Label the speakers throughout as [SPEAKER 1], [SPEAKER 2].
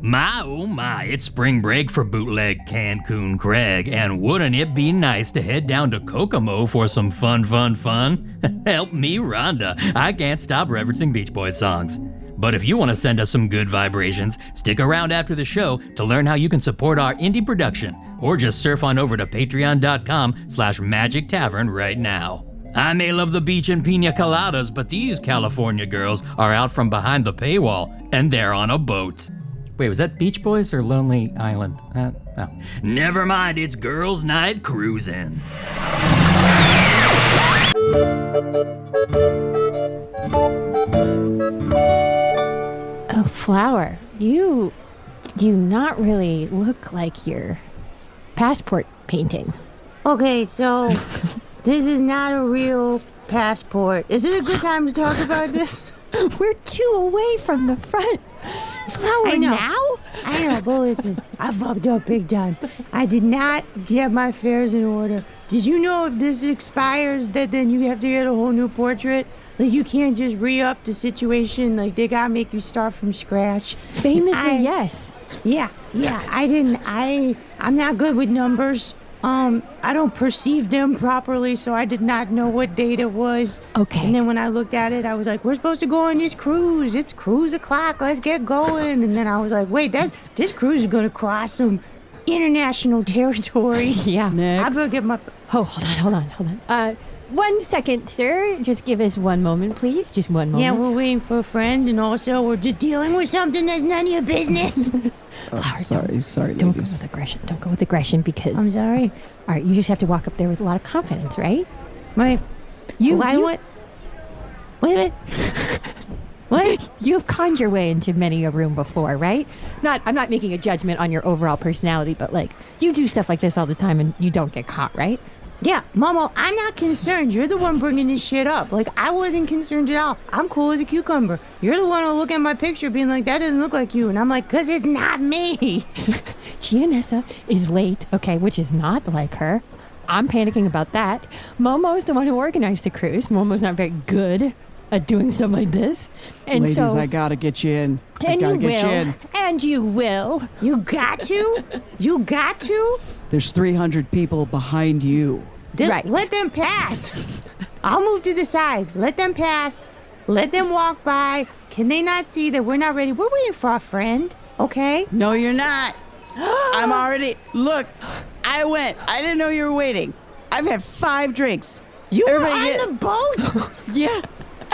[SPEAKER 1] My, oh my, it's spring break for bootleg Cancun Craig, and wouldn't it be nice to head down to Kokomo for some fun? Help me, Rhonda. I can't stop referencing Beach Boys songs. But if you want to send us some good vibrations, stick around after the show to learn how you can support our indie production, or just surf on over to patreon.com/Magic Tavern right now. I may love the beach and pina coladas, but these California girls are out from behind the paywall, and they're on a boat. Wait, was that Beach Boys or Lonely Island? No. Never mind, it's Girls' Night Cruisin'.
[SPEAKER 2] Oh, Flower, you do not really look like your passport painting.
[SPEAKER 3] Okay, so this is not a real passport. Is it a good time to talk about this?
[SPEAKER 2] We're 2 away from the front. Flower,
[SPEAKER 3] I know.
[SPEAKER 2] now?
[SPEAKER 3] I know, but listen, I fucked up big time. I did not get my affairs in order. Did you know if this expires that then you have to get a whole new portrait? Like, you can't just re-up the situation. Like, they gotta make you start from scratch.
[SPEAKER 2] Famously, yes.
[SPEAKER 3] Yeah, I'm not good with numbers. I don't perceive them properly, so I did not know what date it was.
[SPEAKER 2] Okay.
[SPEAKER 3] And then when I looked at it, I was like, we're supposed to go on this cruise. It's cruise o'clock. Let's get going. And then I was like, wait, this cruise is going to cross some international territory.
[SPEAKER 2] Yeah.
[SPEAKER 3] I better get my...
[SPEAKER 2] Oh, hold on. 1 second, sir. Just give us 1 moment, please. Just 1 moment.
[SPEAKER 3] Yeah, we're waiting for a friend, and also we're just dealing with something that's none of your business.
[SPEAKER 2] Flower,
[SPEAKER 4] sorry,
[SPEAKER 2] don't go
[SPEAKER 4] ladies.
[SPEAKER 2] with aggression. Don't go with aggression because...
[SPEAKER 3] I'm sorry.
[SPEAKER 2] All right, you just have to walk up there with a lot of confidence, right?
[SPEAKER 3] Wait.
[SPEAKER 2] What?
[SPEAKER 3] Wait a minute. What?
[SPEAKER 2] You've conned your way into many a room before, right? I'm not making a judgment on your overall personality, but like, you do stuff like this all the time and you don't get caught, right?
[SPEAKER 3] Yeah, Momo, I'm not concerned. You're the one bringing this shit up. Like, I wasn't concerned at all. I'm cool as a cucumber. You're the one who look at my picture being like, that doesn't look like you. And I'm like, because it's not me.
[SPEAKER 2] Gianessa is late, okay, which is not like her. I'm panicking about that. Momo's the one who organized the cruise. Momo's not very good at doing stuff like this. And
[SPEAKER 4] Ladies,
[SPEAKER 2] so,
[SPEAKER 4] I gotta get you in.
[SPEAKER 2] and
[SPEAKER 4] I gotta
[SPEAKER 2] you
[SPEAKER 4] get
[SPEAKER 2] will.
[SPEAKER 4] you in.
[SPEAKER 2] And you will.
[SPEAKER 3] You got to? You got to?
[SPEAKER 4] There's 300 people behind you.
[SPEAKER 2] Right.
[SPEAKER 3] Let them pass. I'll move to the side. Let them pass. Let them walk by. Can they not see that we're not ready? We're waiting for our friend, okay?
[SPEAKER 4] No, you're not. I'm already... Look, I went. I didn't know you were waiting. I've had 5 drinks.
[SPEAKER 3] You were
[SPEAKER 4] Everybody
[SPEAKER 3] on the boat?
[SPEAKER 4] Yeah.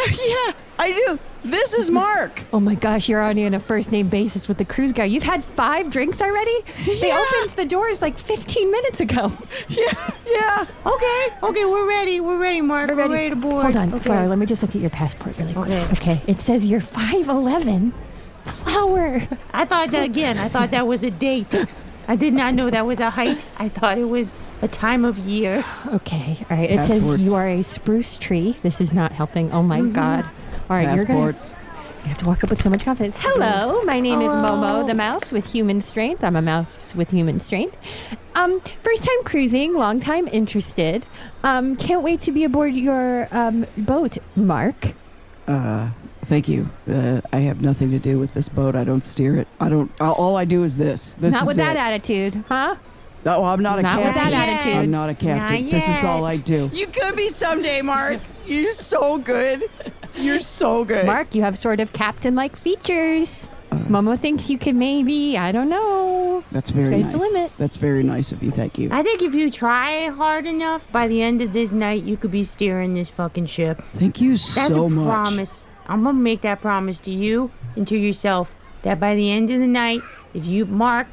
[SPEAKER 4] Yeah, I do. This is Mark.
[SPEAKER 2] Oh my gosh, you're already on a first name basis with the cruise guy. You've had 5 drinks already? They
[SPEAKER 4] Yeah.
[SPEAKER 2] opened the doors like 15 minutes ago.
[SPEAKER 4] Yeah.
[SPEAKER 3] Okay, we're ready. We're ready, Mark. We're ready to board.
[SPEAKER 2] Hold on,
[SPEAKER 3] okay.
[SPEAKER 2] Flower, let me just look at your passport really quick.
[SPEAKER 3] Okay.
[SPEAKER 2] It says you're 5'11". Flower.
[SPEAKER 3] I thought that was a date. I did not know that was a height. I thought it was a time of year.
[SPEAKER 2] Okay, all right. It
[SPEAKER 4] Passports.
[SPEAKER 2] says you are a spruce tree. This is not helping. Oh my God. All right,
[SPEAKER 4] Passports.
[SPEAKER 2] you have to walk up with so much confidence. Hello, my name is Momo, the mouse with human strength. I'm a mouse with human strength. First time cruising, long time interested. Can't wait to be aboard your boat, Mark.
[SPEAKER 4] Thank you. I have nothing to do with this boat. I don't steer it. All I do is this. This
[SPEAKER 2] Not
[SPEAKER 4] is
[SPEAKER 2] with that
[SPEAKER 4] it.
[SPEAKER 2] attitude, huh?
[SPEAKER 4] No, I'm not a
[SPEAKER 2] Not with
[SPEAKER 4] captain.
[SPEAKER 2] that attitude.
[SPEAKER 4] I'm not a captain.
[SPEAKER 3] Not
[SPEAKER 4] This is
[SPEAKER 3] yet.
[SPEAKER 4] all I do. You could be someday, Mark. You're so good. You're so good.
[SPEAKER 2] Mark, you have sort of captain-like features. Momo thinks you could maybe, I don't know.
[SPEAKER 4] That's very
[SPEAKER 2] Sky's
[SPEAKER 4] nice.
[SPEAKER 2] the limit.
[SPEAKER 4] That's very nice of you. Thank you.
[SPEAKER 3] I think if you try hard enough, by the end of this night, you could be steering this fucking ship.
[SPEAKER 4] Thank you
[SPEAKER 3] That's
[SPEAKER 4] so
[SPEAKER 3] a
[SPEAKER 4] much.
[SPEAKER 3] promise. I'm gonna make that promise to you and to yourself that by the end of the night, if you, Mark,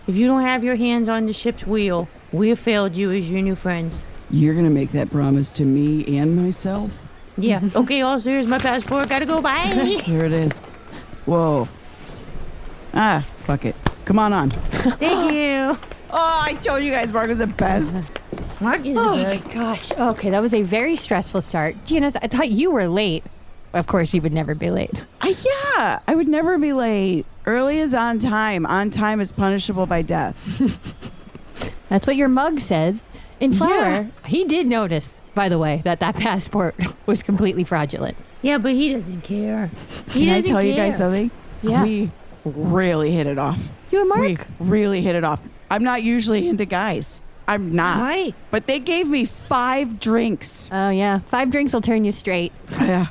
[SPEAKER 3] if you don't have your hands on the ship's wheel, we have failed you as your new friends.
[SPEAKER 4] You're going to make that promise to me and myself?
[SPEAKER 3] Yeah. Okay, also, here's my passport. Gotta go. Bye.
[SPEAKER 4] Here it is. Whoa. Fuck it. Come on.
[SPEAKER 3] Thank you.
[SPEAKER 4] Oh, I told you guys Mark was the best.
[SPEAKER 3] Mark is
[SPEAKER 2] Oh
[SPEAKER 3] good.
[SPEAKER 2] my gosh. Okay, that was a very stressful start. Gianessa, I thought you were late. Of course, you would never be late.
[SPEAKER 4] Yeah, I would never be late. Early is on time. On time is punishable by death.
[SPEAKER 2] That's what your mug says. In Flower,
[SPEAKER 4] Yeah.
[SPEAKER 2] he did notice, by the way, that passport was completely fraudulent.
[SPEAKER 3] Yeah, but he doesn't care.
[SPEAKER 4] Can I tell you guys something?
[SPEAKER 2] Yeah.
[SPEAKER 4] really hit it off.
[SPEAKER 2] You and Mark?
[SPEAKER 4] We really hit it off. I'm not usually into guys. I'm not.
[SPEAKER 3] Right.
[SPEAKER 4] But they gave me 5 drinks.
[SPEAKER 2] Oh, yeah. 5 drinks will turn you straight.
[SPEAKER 4] Yeah.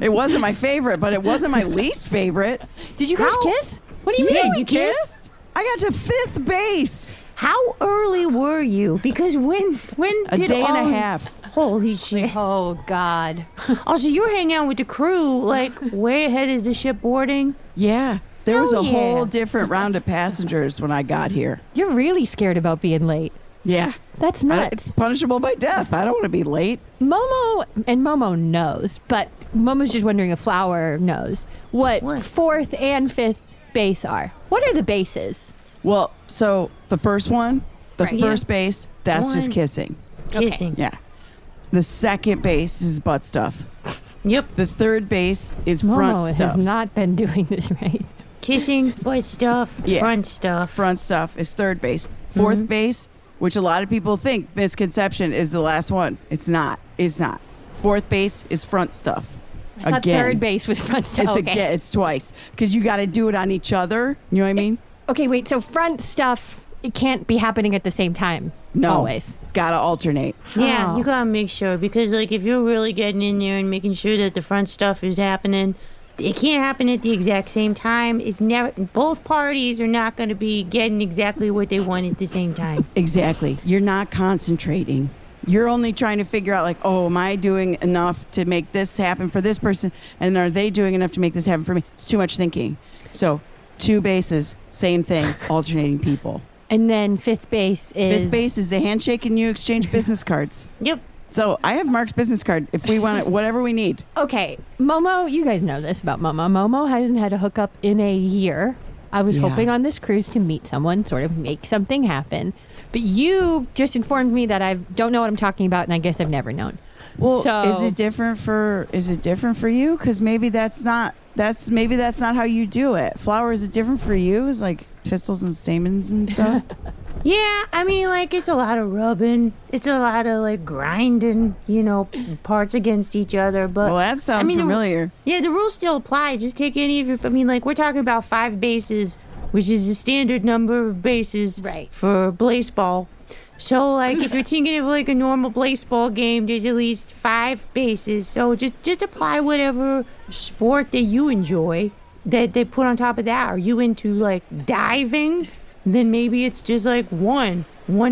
[SPEAKER 4] It wasn't my favorite, but it wasn't my least favorite.
[SPEAKER 2] Did you guys kiss? What do you mean?
[SPEAKER 4] Did you kiss? I got to 5th base.
[SPEAKER 3] How early were you? Because when
[SPEAKER 4] A
[SPEAKER 3] did
[SPEAKER 4] day and a
[SPEAKER 3] all-
[SPEAKER 4] half.
[SPEAKER 3] Holy shit.
[SPEAKER 2] Oh, God.
[SPEAKER 3] Also, you were hanging out with the crew, like, way ahead of the ship boarding.
[SPEAKER 4] Yeah. There was
[SPEAKER 2] Hell
[SPEAKER 4] a
[SPEAKER 2] yeah.
[SPEAKER 4] whole different round of passengers when I got here.
[SPEAKER 2] You're really scared about being late.
[SPEAKER 4] Yeah.
[SPEAKER 2] That's
[SPEAKER 4] It's
[SPEAKER 2] nuts.
[SPEAKER 4] punishable by death. I don't want to be late.
[SPEAKER 2] Momo knows, but Momo's just wondering if Flower knows what 4th and 5th base are. What are the bases?
[SPEAKER 4] Well, so the first one, the
[SPEAKER 2] Right.
[SPEAKER 4] first base, that's just
[SPEAKER 3] One.
[SPEAKER 4] kissing.
[SPEAKER 3] Kissing.
[SPEAKER 4] Yeah. The second base is butt stuff.
[SPEAKER 3] Yep.
[SPEAKER 4] The third base is front
[SPEAKER 2] Momo
[SPEAKER 4] stuff.
[SPEAKER 2] has not been doing this right.
[SPEAKER 3] Kissing, butt stuff,
[SPEAKER 4] Yeah.
[SPEAKER 3] front stuff.
[SPEAKER 4] Front stuff is third base. 4th base, which a lot of people think misconception is the last one. It's not. It's not. 4th base is front stuff.
[SPEAKER 2] I thought
[SPEAKER 4] Again.
[SPEAKER 2] third base was front stuff.
[SPEAKER 4] It's
[SPEAKER 2] Okay.
[SPEAKER 4] again. It's twice because you got to do it on each other. You know what I mean?
[SPEAKER 2] Okay, wait. So front stuff, it can't be happening at the same time.
[SPEAKER 4] No.
[SPEAKER 2] Always.
[SPEAKER 4] Got to alternate.
[SPEAKER 3] Yeah,
[SPEAKER 2] Oh.
[SPEAKER 3] you gotta make sure because, like, if you're really getting in there and making sure that the front stuff is happening, it can't happen at the exact same time. It's never. Both parties are not going to be getting exactly what they want at the same time.
[SPEAKER 4] Exactly. You're not concentrating. You're only trying to figure out, like, oh, am I doing enough to make this happen for this person? And are they doing enough to make this happen for me? It's too much thinking. So, 2 bases, same thing, alternating people.
[SPEAKER 2] And then 5th base is
[SPEAKER 4] 5th base is a handshake and you exchange business cards.
[SPEAKER 3] Yep.
[SPEAKER 4] So, I have Mark's business card if we want it, whatever we need.
[SPEAKER 2] Okay, Momo, you guys know this about Momo. Momo hasn't had a hookup in a year. I was
[SPEAKER 4] Yeah.
[SPEAKER 2] hoping on this cruise to meet someone, sort of make something happen. But you just informed me that I don't know what I'm talking about, and I guess I've never known.
[SPEAKER 4] Well,
[SPEAKER 2] So-
[SPEAKER 4] is it different for you? Because maybe that's not how you do it. Flower, is it different for you? Is like pistils and stamens and stuff?
[SPEAKER 3] Yeah, I mean, like, it's a lot of rubbing. It's a lot of, like, grinding, parts against each other. But
[SPEAKER 4] Well, that sounds
[SPEAKER 3] I mean,
[SPEAKER 4] familiar.
[SPEAKER 3] Yeah, the rules still apply. Just take any of your. I mean, like, we're talking about 5 bases, which is the standard number of bases
[SPEAKER 2] Right.
[SPEAKER 3] for baseball. So, like, if you're thinking of, like, a normal baseball game, there's at least 5 bases. So just apply whatever sport that you enjoy that they put on top of that. Are you into, like, diving? Then maybe it's just, like, one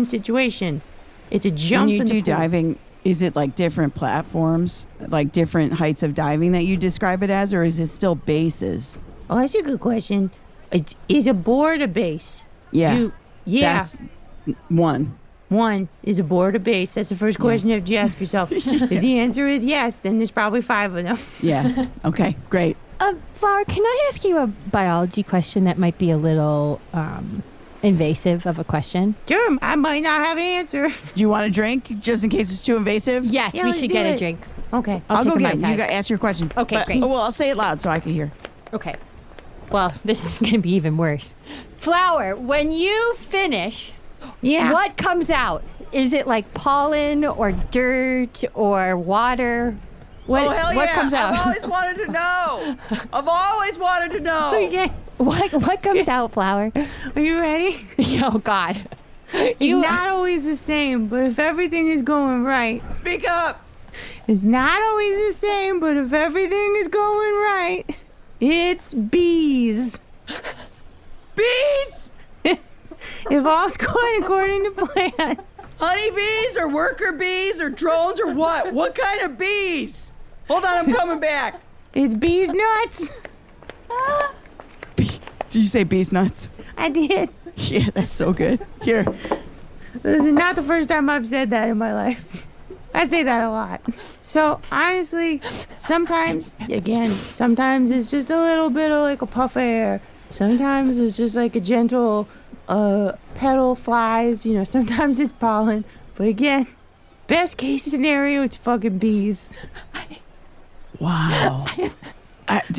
[SPEAKER 3] situation. It's a jump
[SPEAKER 4] When you
[SPEAKER 3] in the
[SPEAKER 4] do
[SPEAKER 3] pool.
[SPEAKER 4] diving, is it like different platforms, like different heights of diving that you describe it as, or is it still bases?
[SPEAKER 3] Oh, that's a good question. Is a board a base?
[SPEAKER 4] Yeah.
[SPEAKER 3] Yeah.
[SPEAKER 4] That's one.
[SPEAKER 3] One, is a board a base? That's the first question you have to ask yourself. If the answer is yes, then there's probably 5 of them.
[SPEAKER 4] Yeah. Okay, great.
[SPEAKER 2] Flower, can I ask you a biology question that might be a little invasive of a question?
[SPEAKER 3] Sure, I might not have an answer.
[SPEAKER 4] Do you want a drink just in case it's too invasive?
[SPEAKER 2] Yes,
[SPEAKER 3] Yeah,
[SPEAKER 2] we
[SPEAKER 3] let's
[SPEAKER 2] should
[SPEAKER 3] do
[SPEAKER 2] get a
[SPEAKER 3] it.
[SPEAKER 2] drink.
[SPEAKER 3] Okay.
[SPEAKER 4] I'll
[SPEAKER 2] take
[SPEAKER 4] go
[SPEAKER 2] a
[SPEAKER 4] get
[SPEAKER 2] Mai
[SPEAKER 4] it.
[SPEAKER 2] Tai.
[SPEAKER 4] You got ask your question.
[SPEAKER 2] Okay, great.
[SPEAKER 4] Well, I'll say it loud so I can hear.
[SPEAKER 2] Okay. Well, this is going to be even worse. Flower, when you finish,
[SPEAKER 3] Yeah.
[SPEAKER 2] what comes out? Is it like pollen or dirt or water? What,
[SPEAKER 4] Oh, hell
[SPEAKER 2] what
[SPEAKER 4] yeah.
[SPEAKER 2] comes out?
[SPEAKER 4] I've always wanted to know. I've always wanted to know.
[SPEAKER 3] Okay.
[SPEAKER 2] What comes out, Flower?
[SPEAKER 3] Are you ready?
[SPEAKER 2] Oh, God.
[SPEAKER 3] It's not always the same, but if everything is going right,
[SPEAKER 4] Speak up.
[SPEAKER 3] it's not always the same, but if everything is going right, it's bees.
[SPEAKER 4] Bees?
[SPEAKER 3] If all's going according to plan.
[SPEAKER 4] Honeybees or worker bees or drones or what? What kind of bees? Hold on, I'm coming back.
[SPEAKER 3] It's bees nuts.
[SPEAKER 4] Did you say bees nuts?
[SPEAKER 3] I did.
[SPEAKER 4] Yeah, that's so good. Here.
[SPEAKER 3] This is not the first time I've said that in my life. I say that a lot. So honestly, sometimes it's just a little bit of like a puff of air. Sometimes it's just like a gentle petal flies. Sometimes it's pollen. But again, best case scenario, it's fucking bees.
[SPEAKER 4] Wow.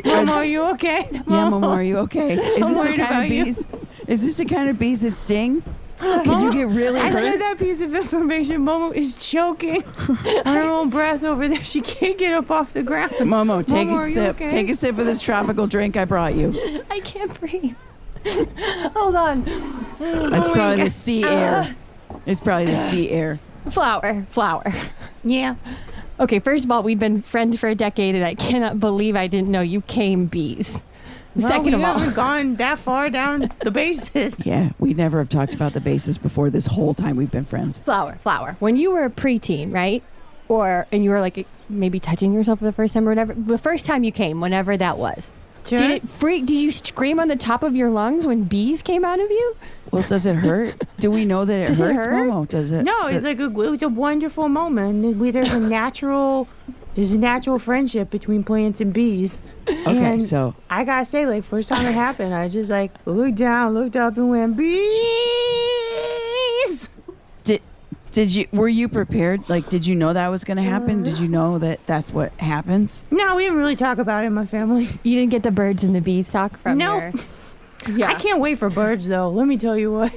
[SPEAKER 3] Mom, are you okay?
[SPEAKER 4] Yeah, Momo, are you okay? Is this the
[SPEAKER 3] worried
[SPEAKER 4] kind
[SPEAKER 3] about
[SPEAKER 4] of
[SPEAKER 3] you.
[SPEAKER 4] bees? Is this the kind of bees that sting? Could you get really
[SPEAKER 3] I said
[SPEAKER 4] hurt?
[SPEAKER 3] that piece of information. Momo is choking on her own breath over there. She can't get up off the ground.
[SPEAKER 4] Momo, take
[SPEAKER 3] Momo, are
[SPEAKER 4] a
[SPEAKER 3] you
[SPEAKER 4] sip.
[SPEAKER 3] okay?
[SPEAKER 4] Take a sip of this tropical drink I brought you.
[SPEAKER 2] I can't breathe. Hold on.
[SPEAKER 4] That's probably the sea air. It's probably the sea air.
[SPEAKER 2] Flower.
[SPEAKER 3] Yeah.
[SPEAKER 2] Okay, first of all, we've been friends for a decade, and I cannot believe I didn't know you came bees.
[SPEAKER 3] Well,
[SPEAKER 2] Second of
[SPEAKER 3] we
[SPEAKER 2] all,
[SPEAKER 3] haven't gone that far down the bases.
[SPEAKER 4] Yeah, we never have talked about the basis before this whole time we've been friends.
[SPEAKER 2] flower. When you were a preteen, right? And you were like maybe touching yourself for the first time or whatever. The first time you came, whenever that was.
[SPEAKER 3] Sure.
[SPEAKER 2] Did it freak? Did you scream on the top of your lungs when bees came out of you?
[SPEAKER 4] Well, does it hurt? Do we know that it
[SPEAKER 2] Does it
[SPEAKER 4] hurts,
[SPEAKER 2] hurt?
[SPEAKER 4] Momo? Does it?
[SPEAKER 3] No, it's like it was a wonderful moment. There's a natural friendship between plants and bees.
[SPEAKER 4] Okay,
[SPEAKER 3] And
[SPEAKER 4] so
[SPEAKER 3] I gotta say, like, first time it happened, I just like looked down, looked up, and went bees.
[SPEAKER 4] were you prepared? Like, did you know that was going to happen? Did you know that that's what happens?
[SPEAKER 3] No, we didn't really talk about it in my family.
[SPEAKER 2] You didn't get the birds and the bees talk from
[SPEAKER 3] No.
[SPEAKER 2] your... Yeah.
[SPEAKER 3] I can't wait for birds, though. Let me tell you what.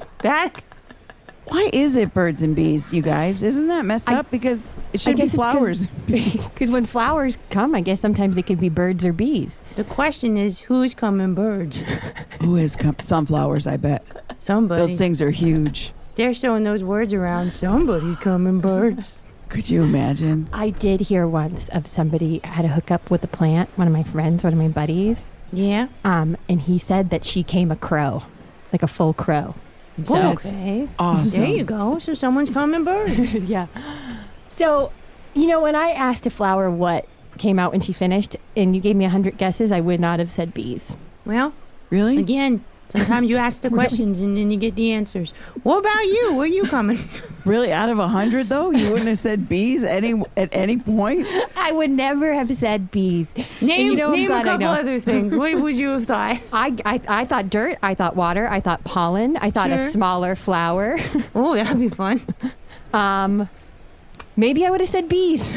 [SPEAKER 4] Why is it birds and bees, you guys? Isn't that messed up? Because it should be flowers.
[SPEAKER 2] Because when flowers come, I guess sometimes it could be birds or bees.
[SPEAKER 3] The question is, who's coming birds?
[SPEAKER 4] Who has sunflowers? I bet
[SPEAKER 3] Somebody.
[SPEAKER 4] those things are huge.
[SPEAKER 3] They're throwing those words around. Somebody's coming birds.
[SPEAKER 4] Could you imagine?
[SPEAKER 2] I did hear once of somebody had a hookup with a plant, one of my friends, one of my buddies.
[SPEAKER 3] Yeah.
[SPEAKER 2] And he said that she came a crow, like a full crow. So,
[SPEAKER 4] That's
[SPEAKER 2] okay.
[SPEAKER 4] awesome.
[SPEAKER 3] There you go. So someone's coming birds.
[SPEAKER 2] Yeah. So, when I asked a flower what came out when she finished, and you gave me 100 guesses, I would not have said bees.
[SPEAKER 3] Well,
[SPEAKER 4] Really?
[SPEAKER 3] again, sometimes you ask the questions and then you get the answers. What about you? Where are you coming?
[SPEAKER 4] Really? Out of 100, though, you wouldn't have said bees at any point?
[SPEAKER 2] I would never have said bees.
[SPEAKER 3] Name
[SPEAKER 2] I'm
[SPEAKER 3] a
[SPEAKER 2] glad I
[SPEAKER 3] couple
[SPEAKER 2] know.
[SPEAKER 3] other things. What would you have thought?
[SPEAKER 2] I thought dirt, I thought water, I thought pollen, I thought a
[SPEAKER 3] Sure.
[SPEAKER 2] smaller flower.
[SPEAKER 3] Oh, that'd be fun.
[SPEAKER 2] Maybe I would have said bees.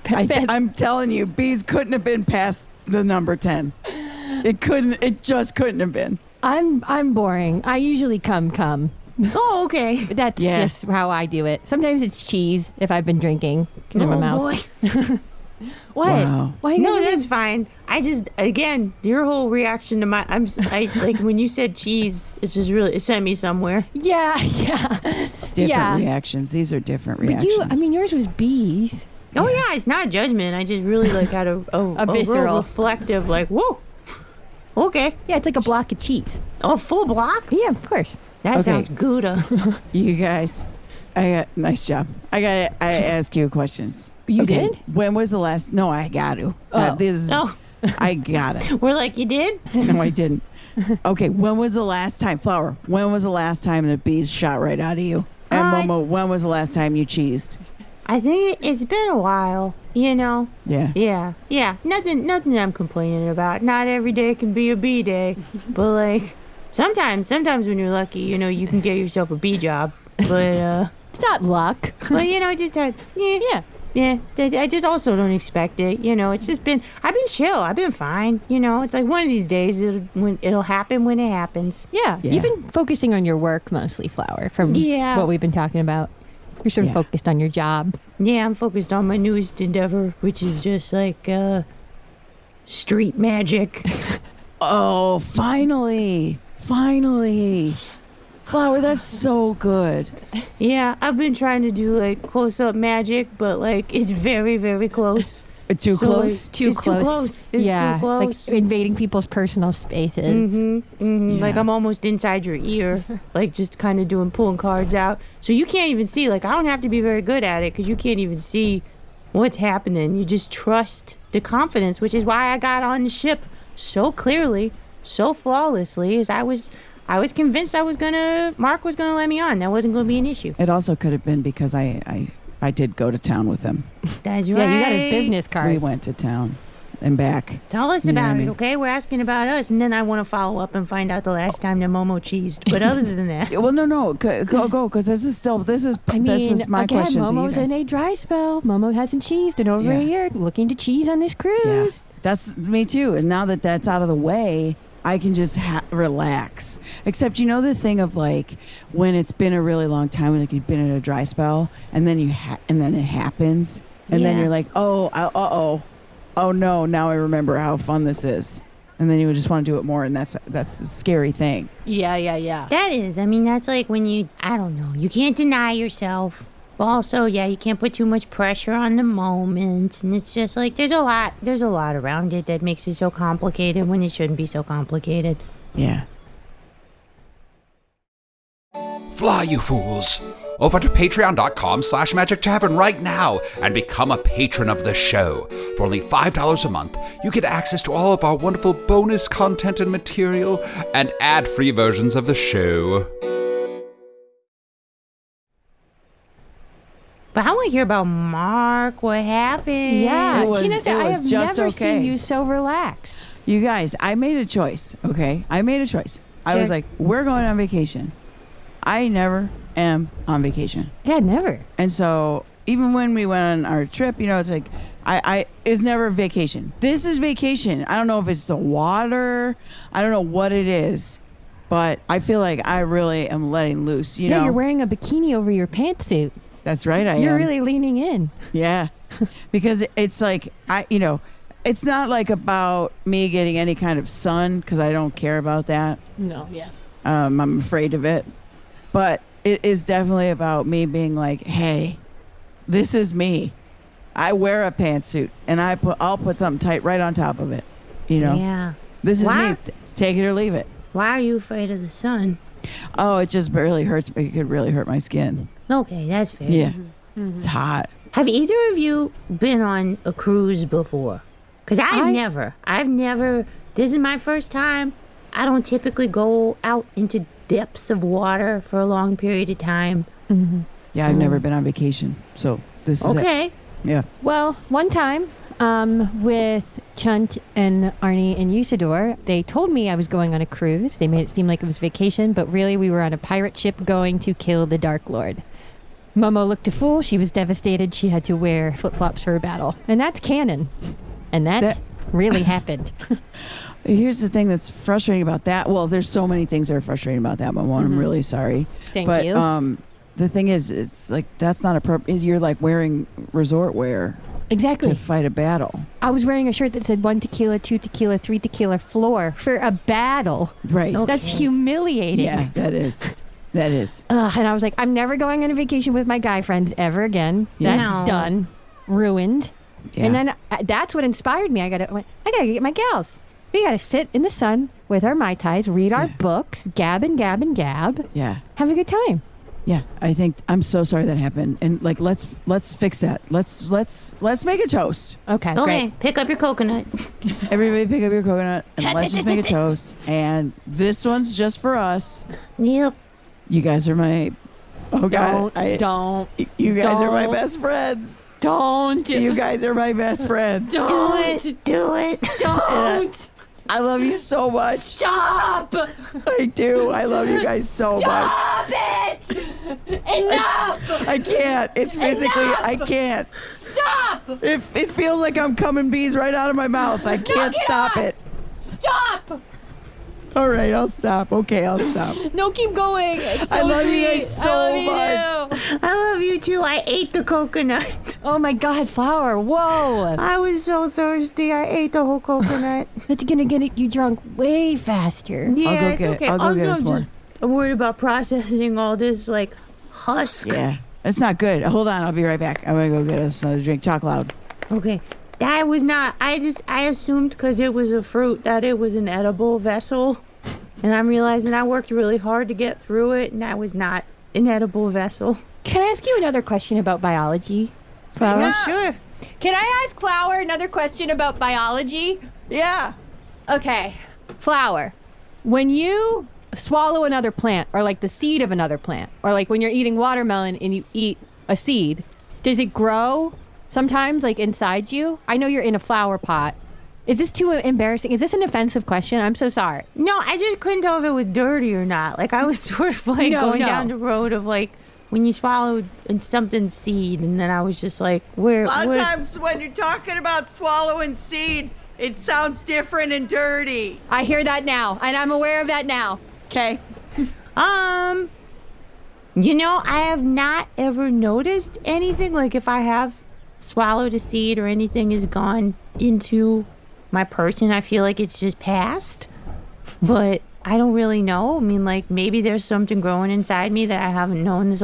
[SPEAKER 4] I'm telling you, bees couldn't have been past the number 10. It just couldn't have been.
[SPEAKER 2] I'm boring. I usually come.
[SPEAKER 3] Oh, okay.
[SPEAKER 2] But that's
[SPEAKER 4] Yeah.
[SPEAKER 2] just how I do it. Sometimes it's cheese if I've been drinking because I'm a mouse.
[SPEAKER 3] Boy.
[SPEAKER 2] What?
[SPEAKER 4] Wow.
[SPEAKER 2] Why you
[SPEAKER 3] No,
[SPEAKER 2] guys
[SPEAKER 3] that's fine. I just, again, your whole reaction to like when you said cheese, it's just really, it sent me somewhere.
[SPEAKER 2] Yeah.
[SPEAKER 4] Different reactions. These are different reactions.
[SPEAKER 2] But yours was bees.
[SPEAKER 3] Oh yeah, it's not judgment. I just really like had a
[SPEAKER 2] visceral.
[SPEAKER 3] real reflective, like, whoa, okay,
[SPEAKER 2] Yeah, it's like a block of cheese.
[SPEAKER 3] a full block.
[SPEAKER 2] Yeah, of course.
[SPEAKER 3] That
[SPEAKER 4] Okay.
[SPEAKER 3] sounds Gouda.
[SPEAKER 4] You guys, nice job. I ask you questions.
[SPEAKER 2] You did?
[SPEAKER 4] When was the last? No, I got to.
[SPEAKER 2] Oh.
[SPEAKER 3] Oh,
[SPEAKER 4] I got it.
[SPEAKER 3] we're like, you did?
[SPEAKER 4] No, I didn't. Okay, when was the last time, Flower? When was the last time the bees shot right out of you? And Momo, when was the last time you cheesed?
[SPEAKER 3] I think it's been a while.
[SPEAKER 4] Yeah.
[SPEAKER 3] Yeah. Nothing I'm complaining about. Not every day can be a bee day, but like sometimes when you're lucky, you can get yourself a bee job. But
[SPEAKER 2] It's not luck.
[SPEAKER 3] just had yeah. I just also don't expect it. It's just been I've been chill. I've been fine. It's like one of these days it'll happen when it happens.
[SPEAKER 2] Yeah.
[SPEAKER 4] Yeah.
[SPEAKER 2] You've been focusing on your work mostly, Flower, from
[SPEAKER 3] Yeah.
[SPEAKER 2] what we've been talking about. You're sort of
[SPEAKER 4] Yeah.
[SPEAKER 2] focused on your job.
[SPEAKER 3] Yeah, I'm focused on my newest endeavor, which is just like street magic.
[SPEAKER 4] Oh, finally. Flower, that's so good.
[SPEAKER 3] Yeah, I've been trying to do like close-up magic, but like it's very, very close.
[SPEAKER 4] Too
[SPEAKER 3] So,
[SPEAKER 4] close?
[SPEAKER 3] like,
[SPEAKER 2] Too
[SPEAKER 3] it's
[SPEAKER 2] close.
[SPEAKER 3] Too close. It's
[SPEAKER 2] yeah,
[SPEAKER 3] too close.
[SPEAKER 2] like invading people's personal spaces.
[SPEAKER 3] Like
[SPEAKER 4] Yeah.
[SPEAKER 3] I'm almost inside your ear, like just kind of pulling cards out. So you can't even see. Like I don't have to be very good at it because you can't even see what's happening. You just trust the confidence, which is why I got on the ship so clearly, so flawlessly, as I was convinced Mark was gonna let me on. That wasn't gonna be an issue.
[SPEAKER 4] It also could have been because I did go to town with him.
[SPEAKER 3] That's right.
[SPEAKER 2] Yeah, you got his business
[SPEAKER 4] We
[SPEAKER 2] card.
[SPEAKER 4] went to town and back.
[SPEAKER 3] Tell us
[SPEAKER 4] You know what
[SPEAKER 3] about
[SPEAKER 4] I
[SPEAKER 3] it,
[SPEAKER 4] mean?
[SPEAKER 3] okay? We're asking about us, and then I want to follow up and find out the last time that Momo cheesed. But other than that,
[SPEAKER 4] Well, no, go, because this is my
[SPEAKER 2] again,
[SPEAKER 4] question
[SPEAKER 2] Momo's
[SPEAKER 4] to you
[SPEAKER 2] in
[SPEAKER 4] guys.
[SPEAKER 2] a dry spell. Momo hasn't cheesed in over
[SPEAKER 4] Yeah.
[SPEAKER 2] a year, looking to cheese on this
[SPEAKER 4] Yeah,
[SPEAKER 2] cruise.
[SPEAKER 4] that's me too. And now that that's out of the way, I can just relax. Except, you know, the thing of like when it's been a really long time, like you've been in a dry spell, and then and then it happens, and then you're like, oh no, now I remember how fun this is, and then you would just want to do it more, and that's a scary thing.
[SPEAKER 2] Yeah.
[SPEAKER 3] That is. I mean, that's like when I don't know, you can't deny yourself. But also, you can't put too much pressure on the moment. And it's just like, there's a lot around it that makes it so complicated when it shouldn't be so complicated.
[SPEAKER 4] Yeah.
[SPEAKER 5] Fly, you fools! Over to patreon.com/Magic Tavern right now and become a patron of the show. For only $5 a month, you get access to all of our wonderful bonus content and material and ad-free versions of the show.
[SPEAKER 3] But I want to hear about Mark. What happened?
[SPEAKER 2] Yeah,
[SPEAKER 4] It was
[SPEAKER 2] Gianessa, I have
[SPEAKER 4] just
[SPEAKER 2] never
[SPEAKER 4] okay.
[SPEAKER 2] seen you so relaxed.
[SPEAKER 4] You guys, I made a choice, okay? I was like, we're going on vacation. I never am on vacation.
[SPEAKER 2] Yeah, never.
[SPEAKER 4] And so even when we went on our trip, you know, it's like, it's never vacation. This is vacation. I don't know if it's the water. I don't know what it is. But I feel like I really am letting loose, you know?
[SPEAKER 2] You're wearing a bikini over your pantsuit.
[SPEAKER 4] That's right, I am.
[SPEAKER 2] You're really leaning in.
[SPEAKER 4] Yeah. Because it's like, it's not like about me getting any kind of sun, because I don't care about that.
[SPEAKER 2] No, yeah.
[SPEAKER 4] I'm afraid of it. But it is definitely about me being like, hey, this is me. I wear a pantsuit, and I'll put something tight right on top of it. You know?
[SPEAKER 3] Yeah.
[SPEAKER 4] This is
[SPEAKER 3] Why?
[SPEAKER 4] me. Take it or leave it.
[SPEAKER 3] Why are you afraid of the sun?
[SPEAKER 4] Oh, it just barely hurts. It could really hurt my skin.
[SPEAKER 3] Okay, that's fair.
[SPEAKER 4] Yeah. It's hot.
[SPEAKER 3] Have either of you been on a cruise before? Because I've never. This is my first time. I don't typically go out into depths of water for a long period of time.
[SPEAKER 2] Mm-hmm.
[SPEAKER 4] Yeah, I've never been on vacation. So this is
[SPEAKER 3] Okay.
[SPEAKER 4] it. Yeah.
[SPEAKER 2] Well, one time with Chunt and Arnie and Usador, they told me I was going on a cruise. They made it seem like it was vacation, but really we were on a pirate ship going to kill the Dark Lord. Momo looked a fool. She was devastated. She had to wear flip-flops for a battle. And that's canon. And that really happened.
[SPEAKER 4] Here's the thing that's frustrating about that. Well, there's so many things that are frustrating about that, Momo. I'm really sorry.
[SPEAKER 2] Thank
[SPEAKER 4] but,
[SPEAKER 2] you.
[SPEAKER 4] The thing is, it's like, that's not appropriate. You're like wearing resort wear
[SPEAKER 2] Exactly.
[SPEAKER 4] to fight a battle.
[SPEAKER 2] I was wearing a shirt that said 1 tequila, 2 tequila, 3 tequila floor for a battle.
[SPEAKER 4] Right.
[SPEAKER 3] Okay.
[SPEAKER 2] That's humiliating.
[SPEAKER 4] Yeah, that is. That is.
[SPEAKER 2] And I was like, I'm never going on a vacation with my guy friends ever again.
[SPEAKER 4] Yeah.
[SPEAKER 2] That's
[SPEAKER 3] No.
[SPEAKER 2] done. Ruined.
[SPEAKER 4] Yeah.
[SPEAKER 2] And then that's what inspired me. I gotta get my gals. We gotta sit in the sun with our Mai Tais, read our books, gab and gab and gab,
[SPEAKER 4] Yeah.
[SPEAKER 2] have a good time.
[SPEAKER 4] Yeah, I think I'm so sorry that happened, and like let's fix that. Let's make a toast.
[SPEAKER 2] Okay,
[SPEAKER 3] Okay,
[SPEAKER 2] great.
[SPEAKER 3] pick up your coconut.
[SPEAKER 4] Everybody, pick up your coconut, and let's just make a toast. And this one's just for us.
[SPEAKER 3] Yep.
[SPEAKER 4] You guys are my. Oh God!
[SPEAKER 2] Don't.
[SPEAKER 4] You guys are my
[SPEAKER 2] don't.
[SPEAKER 4] best friends.
[SPEAKER 2] Don't.
[SPEAKER 4] You guys are my best friends.
[SPEAKER 3] Do it. Do it.
[SPEAKER 2] Don't.
[SPEAKER 4] I love you so much.
[SPEAKER 2] Stop.
[SPEAKER 4] I do. I love you guys so much.
[SPEAKER 2] Stop it. Enough.
[SPEAKER 4] I can't. It's physically.
[SPEAKER 2] Enough!
[SPEAKER 4] I can't.
[SPEAKER 2] Stop.
[SPEAKER 4] It feels like I'm coming bees right out of my mouth. I can't stop it.
[SPEAKER 2] Stop.
[SPEAKER 4] All right, I'll stop. Okay, I'll stop.
[SPEAKER 2] No, keep going. It's so
[SPEAKER 4] I love you
[SPEAKER 2] sweet.
[SPEAKER 4] guys so
[SPEAKER 2] I love you.
[SPEAKER 3] I love you too. I ate the coconut.
[SPEAKER 2] Oh my God, Flower. Whoa.
[SPEAKER 3] I was so thirsty. I ate the whole coconut.
[SPEAKER 2] That's gonna get you drunk way faster.
[SPEAKER 3] Yeah,
[SPEAKER 4] I'll go
[SPEAKER 3] it's
[SPEAKER 4] get.
[SPEAKER 3] okay.
[SPEAKER 4] I'll go
[SPEAKER 3] Also,
[SPEAKER 4] get us
[SPEAKER 3] I'm
[SPEAKER 4] more.
[SPEAKER 3] just I'm worried about processing all this like husk.
[SPEAKER 4] Yeah, it's not good. Hold on, I'll be right back. I'm gonna go get us another drink. Talk loud.
[SPEAKER 3] Okay. That was not. I assumed because it was a fruit that it was an edible vessel, and I'm realizing I worked really hard to get through it, and that was not an edible vessel.
[SPEAKER 2] Can I ask you another question about biology, Flower?
[SPEAKER 4] up.
[SPEAKER 3] Sure.
[SPEAKER 2] Can I ask Flower another question about biology?
[SPEAKER 4] Yeah.
[SPEAKER 2] Okay, Flower. When you swallow another plant, or like the seed of another plant, or like when you're eating watermelon and you eat a seed, does it grow sometimes like inside you? I know you're in a flower pot. Is this too embarrassing? Is this an offensive question? I'm so sorry.
[SPEAKER 3] No, I just couldn't tell if it was dirty or not. Like I was sort of like going down the road of like when you swallowed something seed, and then I was just like, where?
[SPEAKER 4] A lot of times when you're talking about swallowing seed, It sounds different and dirty.
[SPEAKER 2] I hear that now, and I'm aware of that now.
[SPEAKER 4] Okay.
[SPEAKER 3] I have not ever noticed anything. Like if I have swallowed a seed or anything has gone into my person, I feel like it's just passed. But I don't really know. I mean, like maybe there's something growing inside me that I haven't known.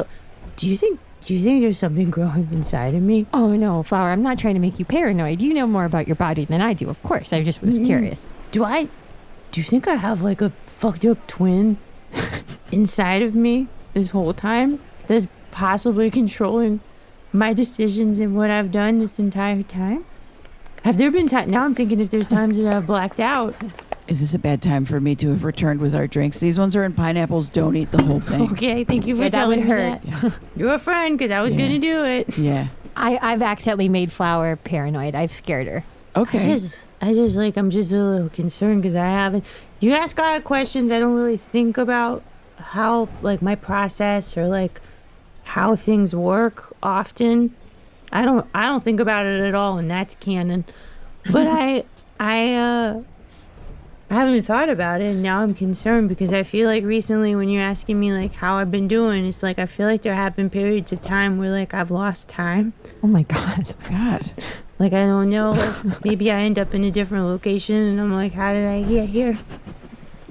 [SPEAKER 3] Do you think there's something growing inside of me?
[SPEAKER 2] Oh no, Flower, I'm not trying to make you paranoid. You know more about your body than I do, of course. I just was curious.
[SPEAKER 3] Do you think I have like a fucked up twin inside of me this whole time that's possibly controlling my decisions and what I've done this entire time? Have there been times? Now I'm thinking if there's times that I've blacked out.
[SPEAKER 4] Is this a bad time for me to have returned with our drinks? These ones are in pineapples. Don't eat the whole thing.
[SPEAKER 3] Okay, thank you for
[SPEAKER 2] Yeah, that
[SPEAKER 3] telling
[SPEAKER 2] would
[SPEAKER 3] me
[SPEAKER 2] hurt.
[SPEAKER 3] that. You're a friend because I was
[SPEAKER 4] Yeah.
[SPEAKER 3] going to do it.
[SPEAKER 4] Yeah.
[SPEAKER 2] I've accidentally made Flower paranoid. I've scared her.
[SPEAKER 4] Okay.
[SPEAKER 3] I'm just a little concerned because I haven't. You ask a lot of questions. I don't really think about how, like, my process or, like, how things work often. I don't think about it at all, and that's canon. But I haven't thought about it, and now I'm concerned because I feel like recently when you're asking me, like, how I've been doing, it's like I feel like there have been periods of time where, like, I've lost time.
[SPEAKER 2] Oh my God.
[SPEAKER 4] God.
[SPEAKER 3] Like, I don't know. Maybe I end up in a different location, and I'm like, how did I get here?